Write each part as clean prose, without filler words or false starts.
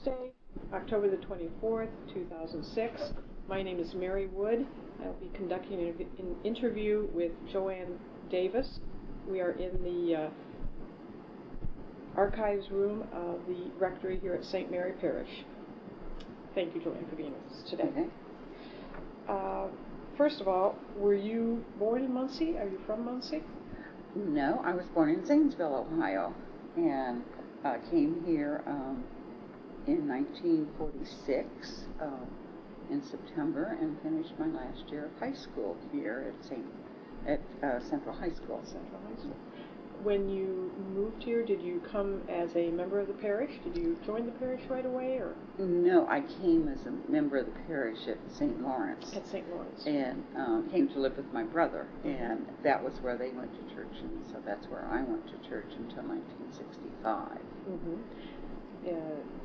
Thursday, October the 24th, 2006. My name is Mary Wood. I'll be conducting an interview with Joan Davis. We are in the archives room of the rectory here at St. Mary Parish. Thank you, Joanne, for being with us today. Okay. First of all, were you born in Muncie? Are you from Muncie? No, I was born in Zanesville, Ohio, and came here in 1946 in September and finished my last year of high school here at Central High School. Central High School. When you moved here, did you come as a member of the parish? Did you join the parish right away, or? No, I came as a member of the parish at St. Lawrence. At St. Lawrence. And came to live with my brother, and that was where they went to church, and so that's where I went to church until 1965. Mm-hmm.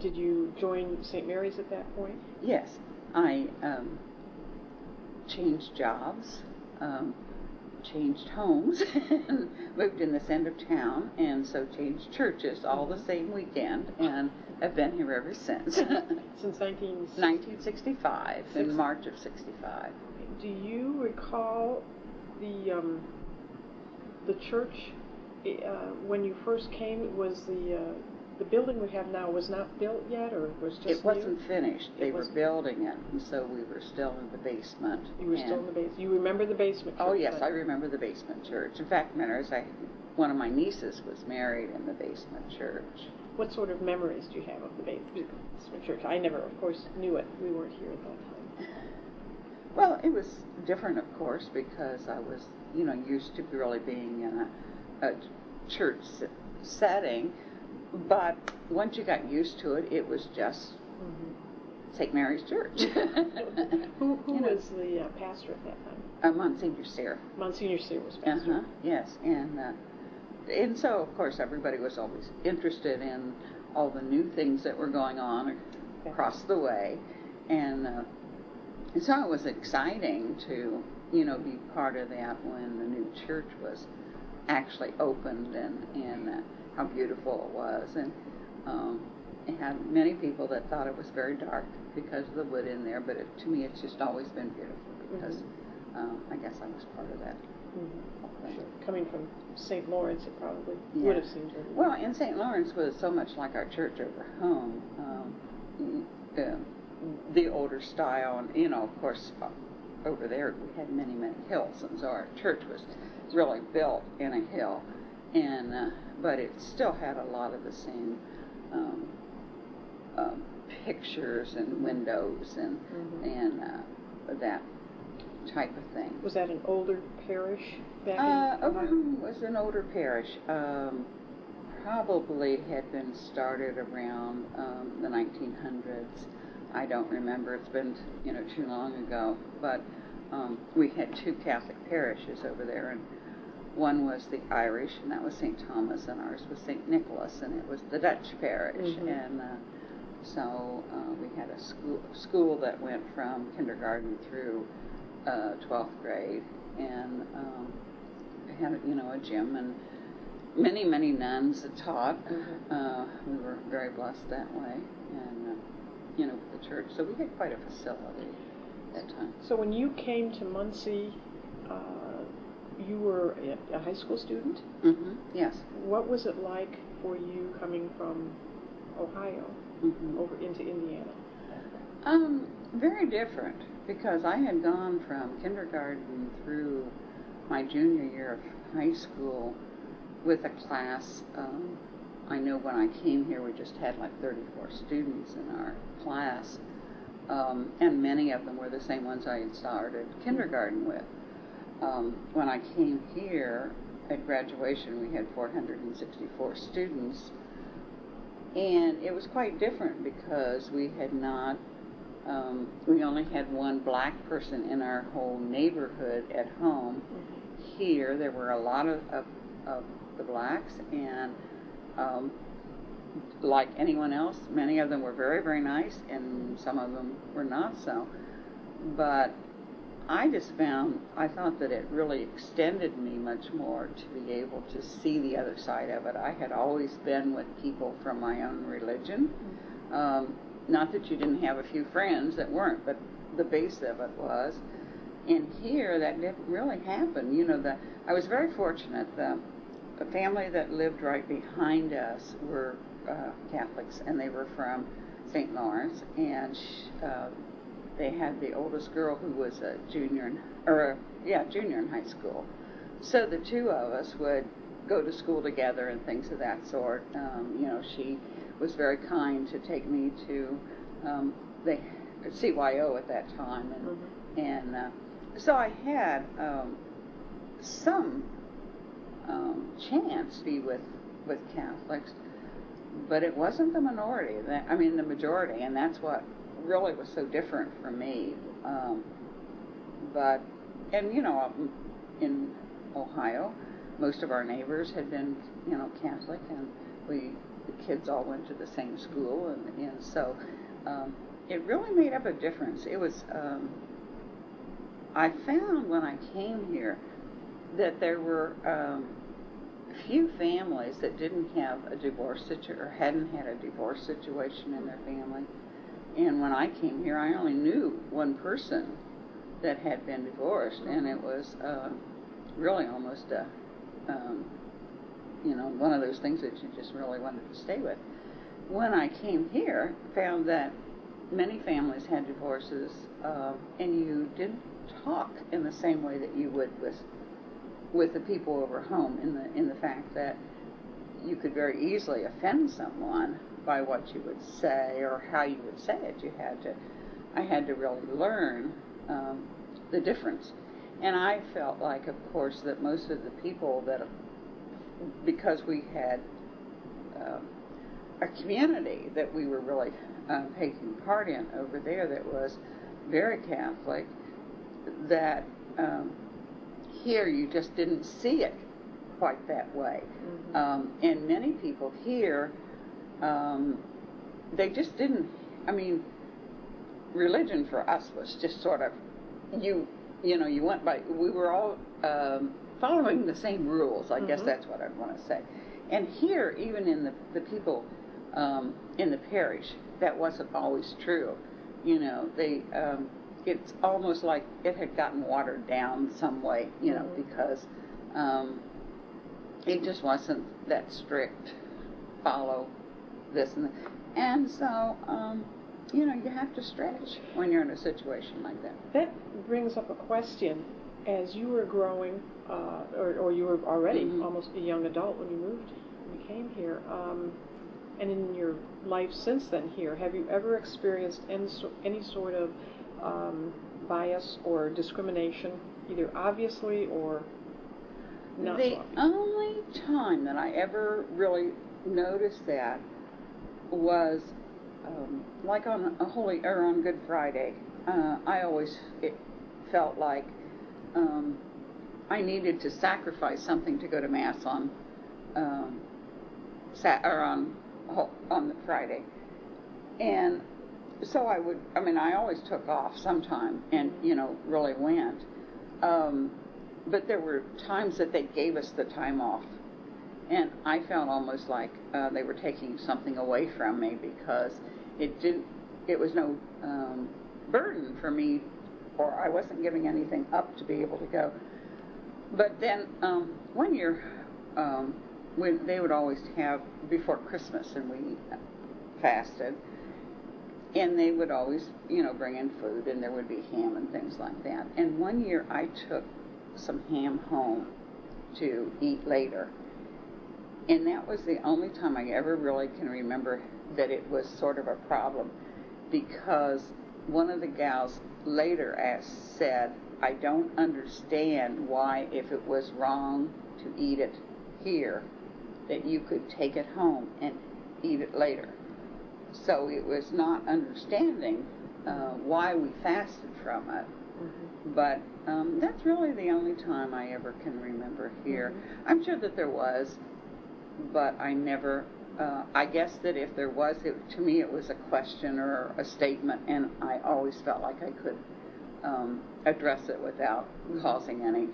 Did you join St. Mary's at that point? Yes, I changed jobs, changed homes, and moved in this end of town, and so changed churches all the same weekend, and have been here ever since. Since 1965, in March of 65. Do you recall the church when you first came? Was the building we have now was not built yet, or was just It wasn't new? finished. They were building it, and so we were still in the basement. You were still in the basement. You remember the basement church? Oh yes, I remember the basement church. In fact, one of my nieces was married in the basement church. What sort of memories do you have of the basement church? I never, of course, knew it. We weren't here at that time. Well, it was different, of course, because I was, used to really being in a church setting. But once you got used to it, it was just St. Mary's Church. Who was the pastor at that time? Monsignor Sear. Monsignor Sear was pastor. Yes, and so of course everybody was always interested in all the new things that were going on across the way, and so it was exciting to be part of that when the new church was actually opened and how beautiful it was, and it had many people that thought it was very dark because of the wood in there, but to me it's just always been beautiful because I guess I was part of that. Sure. Coming from St. Lawrence, it probably would have seemed really well, and St. Lawrence was so much like our church over home, the older style, and of course over there we had many hills, and so our church was really built in a hill, and but it still had a lot of the same pictures and windows and that type of thing. Was that an older parish back in Overhome was an older parish. Probably had been started around the 1900s. I don't remember. It's been too long ago. But we had two Catholic parishes over there, and one was the Irish, and that was St. Thomas, and ours was St. Nicholas, and it was the Dutch parish. And so we had a school that went from kindergarten through 12th grade, and had a gym, and many nuns that taught. We were very blessed that way, and with the church, so we had quite a facility at that time. So when you came to Muncie, you were a high school student? Yes. What was it like for you coming from Ohio over into Indiana? Very different, because I had gone from kindergarten through my junior year of high school with a class. I know when I came here we just had like 34 students in our class, and many of them were the same ones I had started kindergarten with. When I came here at graduation, we had 464 students, and it was quite different because we had not, we only had one black person in our whole neighborhood at home. Here, there were a lot of the blacks, and like anyone else, many of them were very, very nice, and some of them were not so. But I thought that it really extended me much more to be able to see the other side of it. I had always been with people from my own religion, not that you didn't have a few friends that weren't, but the base of it was. And here, that didn't really happen. You know, I was very fortunate. The family that lived right behind us were Catholics, and they were from St. Lawrence, and they had the oldest girl who was a junior in high school. So the two of us would go to school together and things of that sort. You know, she was very kind to take me to the CYO at that time, and so I had some chance to be with Catholics, but it wasn't the minority. The majority, and that's what really was so different for me. And you know, in Ohio, most of our neighbors had been, you know, Catholic, and the kids all went to the same school, and so it really made up a difference. It was, I found when I came here that there were few families that didn't have a divorce or hadn't had a divorce situation in their family. And when I came here, I only knew one person that had been divorced, and it was really almost you know, one of those things that you just really wanted to stay with. When I came here, found that many families had divorces, and you didn't talk in the same way that you would with the people over home, in the fact that you could very easily offend someone by what you would say or how you would say it. I had to really learn the difference. And I felt like, of course, that most of the people because we had a community that we were really taking part in over there that was very Catholic, that here you just didn't see it quite that way. And many people here, they just didn't, religion for us was just sort of, you went by, we were all following the same rules, I guess that's what I want to say. And here, even in the people in the parish, that wasn't always true. You know, it's almost like it had gotten watered down some way, because it just wasn't that strict, follow this and that. And so, you have to stretch when you're in a situation like that. That brings up a question. As you were growing, or you were already almost a young adult when you came here, and in your life since then here, have you ever experienced any sort of bias or discrimination, either obviously or not? The only time that I ever really noticed that was like on on Good Friday. I always felt like I needed to sacrifice something to go to Mass on the Friday, and so I always took off sometime and really went, but there were times that they gave us the time off, and I felt almost like they were taking something away from me, because it was no burden for me, or I wasn't giving anything up to be able to go. But then one year, when they would always have before Christmas, and we fasted, and they would always, bring in food, and there would be ham and things like that. And one year I took some ham home to eat later, and that was the only time I ever really can remember that it was sort of a problem, because one of the gals later said, I don't understand why, if it was wrong to eat it here, that you could take it home and eat it later. So it was not understanding why we fasted from it. But that's really the only time I ever can remember here. I'm sure that there was, but I never, I guess that if there was, to me it was a question or a statement, and I always felt like I could address it without causing any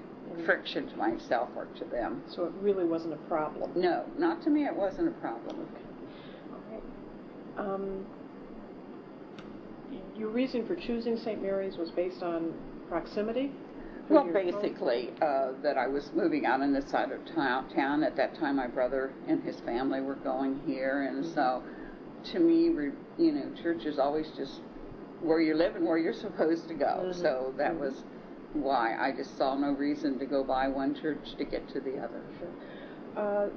friction to myself or to them. So it really wasn't a problem? No, not to me it wasn't a problem. All right. your reason for choosing St. Mary's was based on proximity? Well, basically, that I was moving out on this side of town. At that time, my brother and his family were going here, and so, to me, church is always just where you live and where you're supposed to go. So that was why I just saw no reason to go by one church to get to the other. Sure.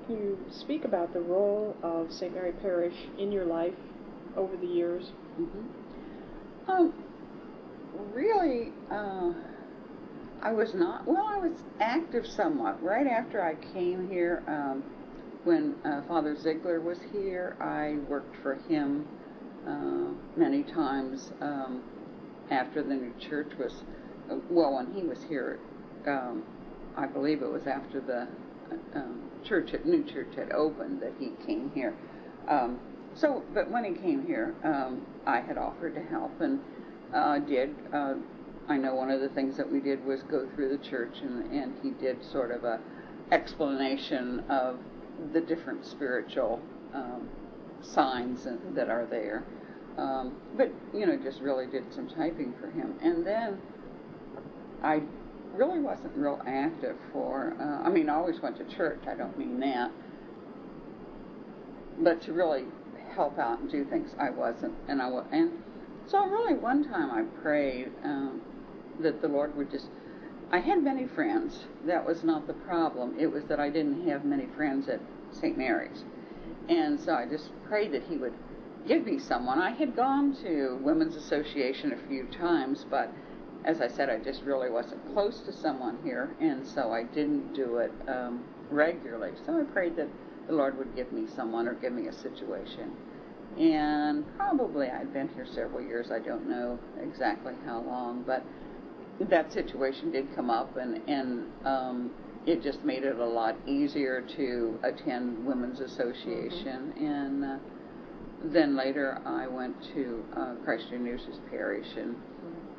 Can you speak about the role of St. Mary Parish in your life over the years? Really, I was not, well, I was active somewhat. Right after I came here, when Father Ziegler was here, I worked for him many times after the new church was, when he was here, I believe it was after the new church had opened that he came here. But when he came here, I had offered to help and did. I know one of the things that we did was go through the church, and he did sort of a explanation of the different spiritual signs that are there. But, just really did some typing for him. And then I really wasn't real active for, I always went to church, I don't mean that. But to really help out and do things, I wasn't. And so really one time I prayed that the Lord would just, I had many friends. That was not the problem. It was that I didn't have many friends at St. Mary's. And so I just prayed that he would give me someone. I had gone to Women's Association a few times, but as I said, I just really wasn't close to someone here, and so I didn't do it regularly. So I prayed that the Lord would give me someone or give me a situation. And probably I'd been here several years. I don't know exactly how long, but that situation did come up, and it just made it a lot easier to attend Women's Association. And then later I went to Christ Renews' parish, and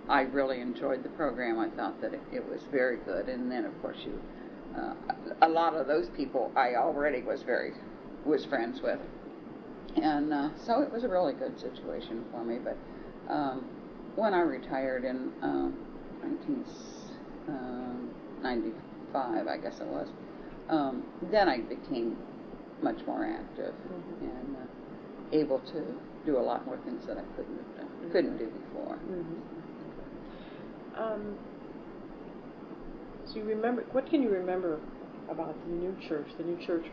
I really enjoyed the program. I thought that it was very good. And then, of course, a lot of those people I already was friends with. And so it was a really good situation for me. But when I retired in 1995, I guess it was, then I became much more active and able to do a lot more things that I couldn't do before. So you remember, what can you remember about the new church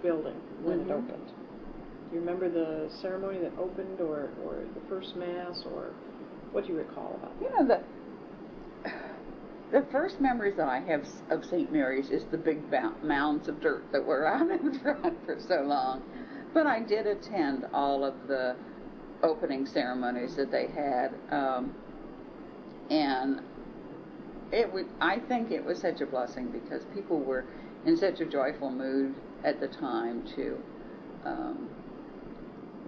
building when it opened? Do you remember the ceremony that opened, or the first Mass, or what do you recall about that? The first memories that I have of St. Mary's is the big mounds of dirt that were out in front for so long. But I did attend all of the opening ceremonies that they had, and I think it was such a blessing because people were in such a joyful mood at the time to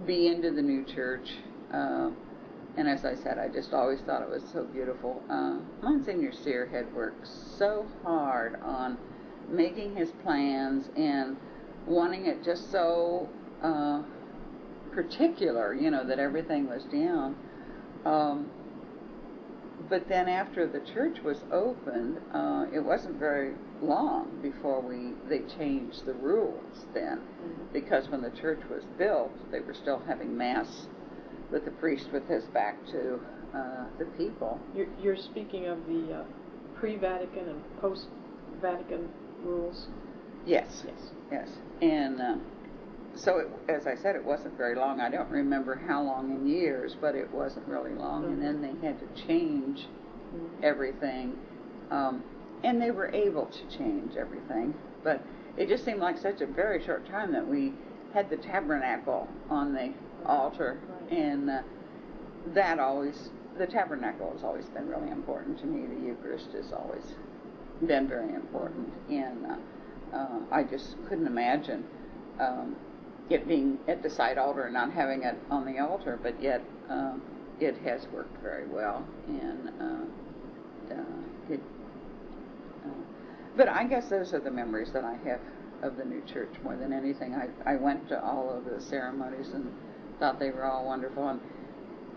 be into the new church. And as I said, I just always thought it was so beautiful. Monsignor Sear had worked so hard on making his plans and wanting it just so particular, that everything was down. But then after the church was opened, it wasn't very long before they changed the rules then. Because when the church was built, they were still having Mass with the priest with his back to the people. You're speaking of the pre-Vatican and post-Vatican rules? Yes. And so, as I said, it wasn't very long. I don't remember how long in years, but it wasn't really long. And then they had to change everything. And they were able to change everything. But it just seemed like such a very short time that we had the tabernacle on the altar. And the tabernacle has always been really important to me. The Eucharist has always been very important. And I just couldn't imagine it being at the side altar and not having it on the altar, but yet it has worked very well. And but I guess those are the memories that I have of the new church more than anything. I went to all of the ceremonies and thought they were all wonderful. And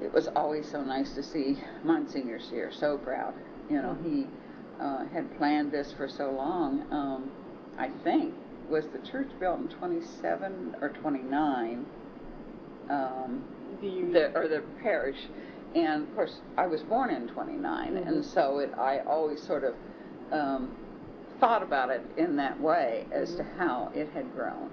it was always so nice to see Monsignor here, so proud. You know, he had planned this for so long. I think, was the church built in 27 or 29? The parish. And of course, I was born in 29, and so I always sort of thought about it in that way as to how it had grown.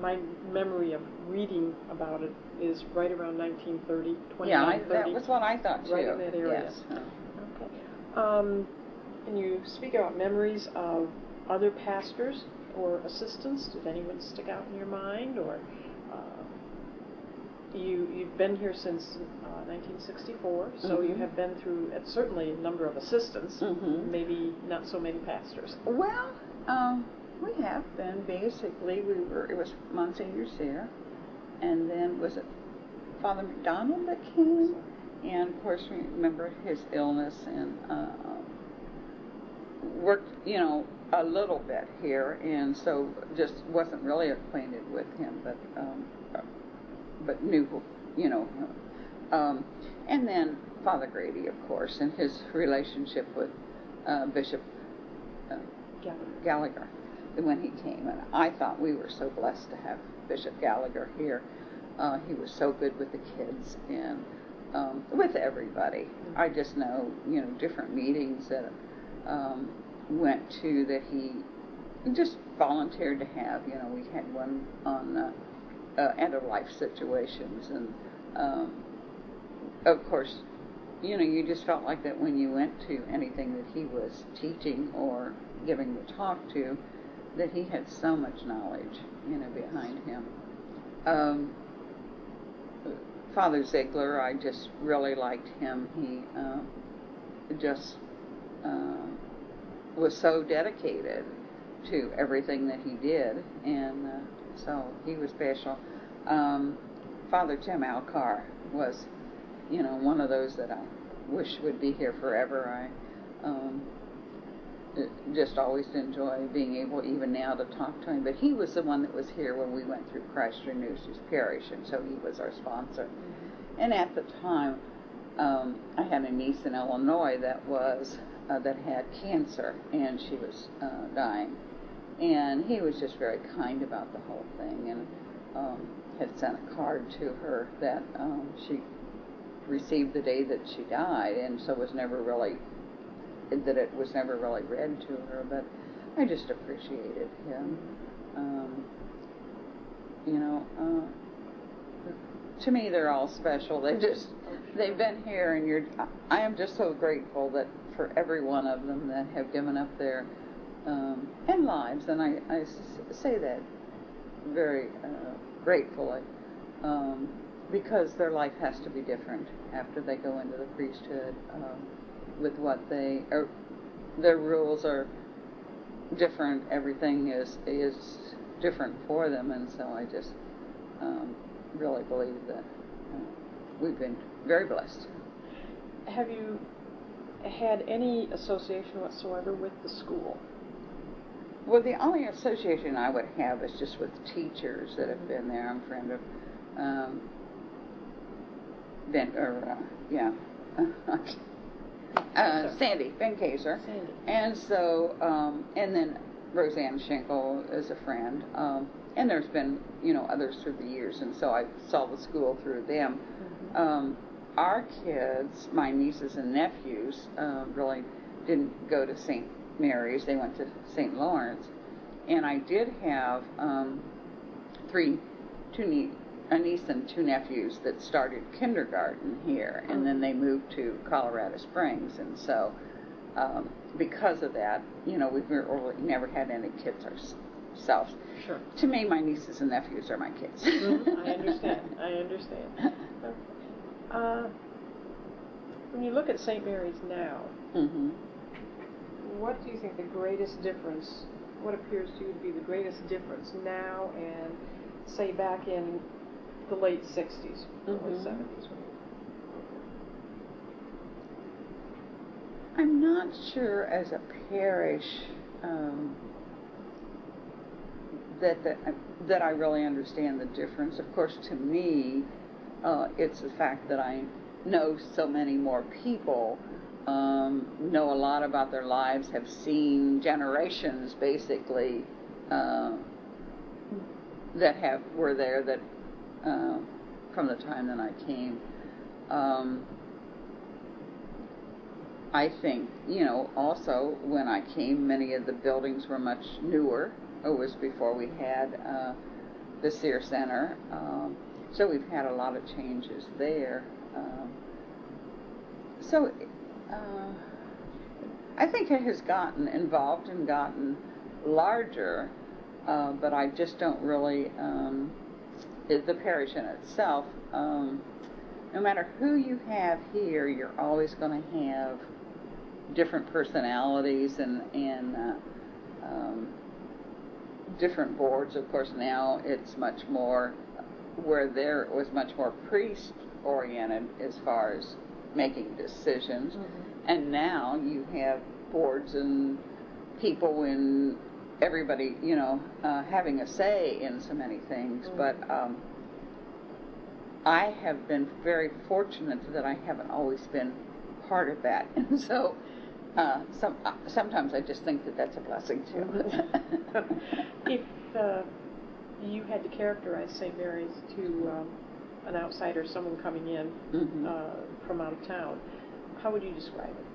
My memory of reading about it is right around 1930, 2930. Yeah, that was what I thought too. Right in that area. Yes. Okay. Can you speak about memories of other pastors or assistants? Did anyone stick out in your mind, or you've been here since 1964, so you have been through certainly a number of assistants, maybe not so many pastors. Well, we have been basically. It was Monsignor here, and then was it Father McDonald that came, and of course we remember his illness and worked, a little bit here, and so just wasn't really acquainted with him, but knew, and then Father Grady, of course, and his relationship with Bishop Gallagher when he came. And I thought we were so blessed to have Bishop Gallagher here. He was so good with the kids and with everybody. I just know, different meetings that went to that he just volunteered to have. We had one on end-of-life situations, and of course, you just felt like that when you went to anything that he was teaching or giving the talk to, that he had so much knowledge, behind him. Father Ziegler, I just really liked him. He just was so dedicated to everything that he did, and so he was special. Father Tim Alcar was, one of those that I wish would be here forever. I just always enjoy being able, even now, to talk to him. But he was the one that was here when we went through Christ Renews His Parish, and so he was our sponsor. And at the time, I had a niece in Illinois that had cancer, and she was dying. And he was just very kind about the whole thing, and had sent a card to her that she received the day that she died, and so it was never really read to her. But I just appreciated him. To me, they're all special. They've been here, and I am just so grateful that for every one of them that have given up their and lives, and I say that very gratefully, because their life has to be different after they go into the priesthood, with what their rules are different. Everything is different for them, and so I just really believe that we've been very blessed. Have you had any association whatsoever with the school? Well, the only association I would have is just with teachers that have been there. I'm a friend of Sandy Benkaser. Sandy. And so, and then Roseanne Schenkel is a friend. And there's been, others through the years, and so I saw the school through them. Our kids, my nieces and nephews, really didn't go to St. Mary's. They went to St. Lawrence. And I did have a niece and two nephews that started kindergarten here, and then they moved to Colorado Springs. And so because of that, we've never had any kids ourselves. Sure. To me, my nieces and nephews are my kids. I understand. Okay. When you look at St. Mary's now, what do you think what appears to you to be the greatest difference now and, say, back in the late 60s, early 70s? I'm not sure as a parish that I really understand the difference. Of course, to me, It's the fact that I know so many more people, know a lot about their lives, have seen generations basically that were there that from the time that I came. I think, also when I came, many of the buildings were much newer. It was before we had the Sear Center. So we've had a lot of changes there. I think it has gotten involved and gotten larger, but I just don't really, the parish in itself, no matter who you have here, you're always going to have different personalities and different boards. Of course, now it's much more, where there was much more priest-oriented as far as making decisions, and now you have boards and people and everybody, having a say in so many things. But I have been very fortunate that I haven't always been part of that, and so sometimes I just think that that's a blessing too. If you had to characterize St. Mary's to an outsider, someone coming in from out of town, how would you describe it?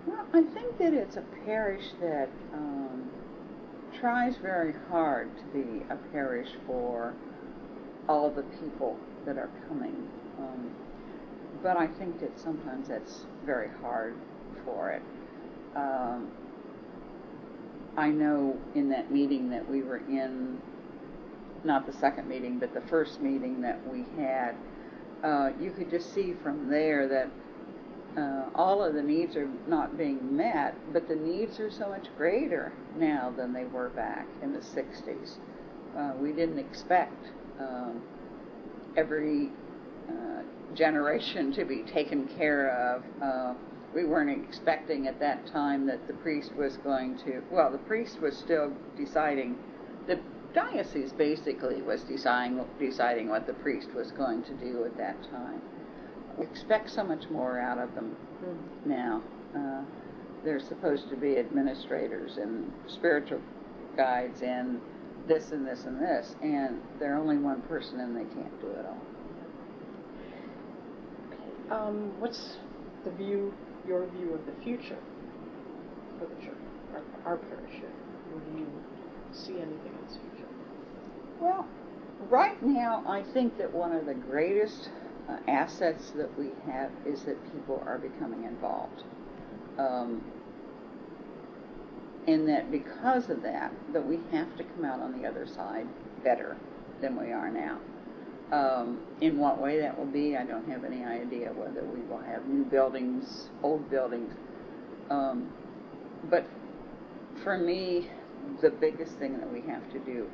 Well, I think that it's a parish that tries very hard to be a parish for all of the people that are coming. But I think that sometimes that's very hard for it. I know in that meeting that we were in, not the second meeting, but the first meeting that we had, you could just see from there that all of the needs are not being met, but the needs are so much greater now than they were back in the 60s. We didn't expect every generation to be taken care of. We weren't expecting at that time that the priest was going to, the priest was still deciding, the diocese basically was deciding what the priest was going to do at that time. We expect so much more out of them now. They're supposed to be administrators and spiritual guides and this and this and this, and they're only one person and they can't do it all. What's your view of the future for the church, our parish? Do you see anything in its future? Well, right now I think that one of the greatest assets that we have is that people are becoming involved. And that because of that we have to come out on the other side better than we are now. In what way that will be, I don't have any idea, whether we will have new buildings, old buildings. But for me, the biggest thing that we have to do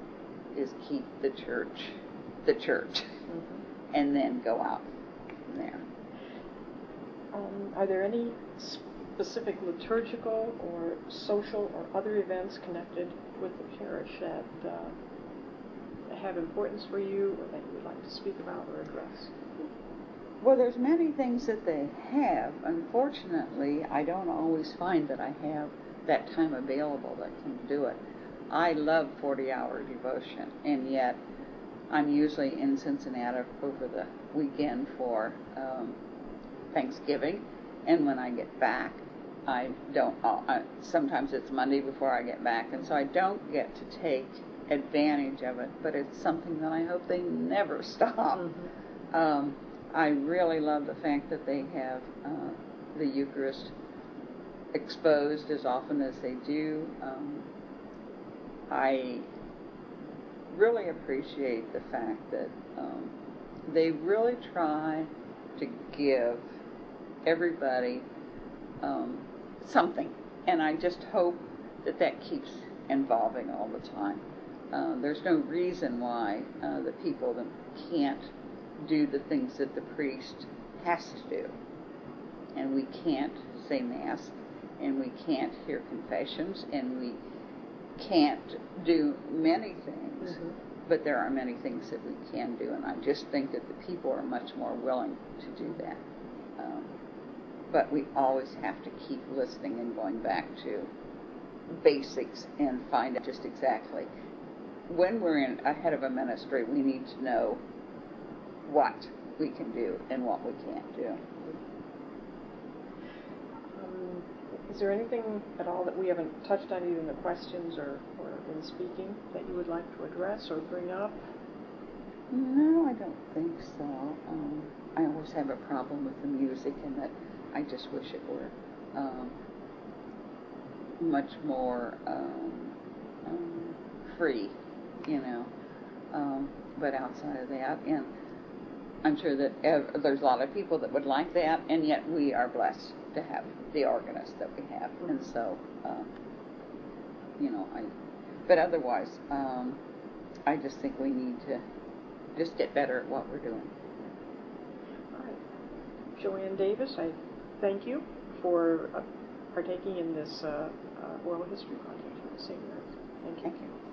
is keep the church, and then go out from there. Are there any specific liturgical or social or other events connected with the parish that have importance for you, or that you would like to speak about or address? Well, there's many things that they have. Unfortunately, I don't always find that I have that time available that can do it. I love 40-hour devotion, and yet I'm usually in Cincinnati over the weekend for Thanksgiving, and when I get back, I don't. Sometimes it's Monday before I get back, and so I don't get to take advantage of it. But it's something that I hope they never stop. I really love the fact that they have the Eucharist exposed as often as they do. I really appreciate the fact that they really try to give everybody something, and I just hope that that keeps evolving all the time. There's no reason why the people that can't do the things that the priest has to do, and we can't say Mass, and we can't hear confessions, and we can't do many things, but there are many things that we can do, and I just think that the people are much more willing to do that. But we always have to keep listening and going back to basics and find out just exactly. When we're in ahead of a ministry, we need to know what we can do and what we can't do. Is there anything at all that we haven't touched on, either in the questions or in speaking, that you would like to address or bring up? No, I don't think so. I always have a problem with the music, and that I just wish it were much more free, but outside of that, and I'm sure that there's a lot of people that would like that, and yet we are blessed to have the organist that we have, and so, but otherwise, I just think we need to just get better at what we're doing. All right. Joan Davis, I thank you for partaking in this oral history project for the St. Mary's. Thank you. Thank you.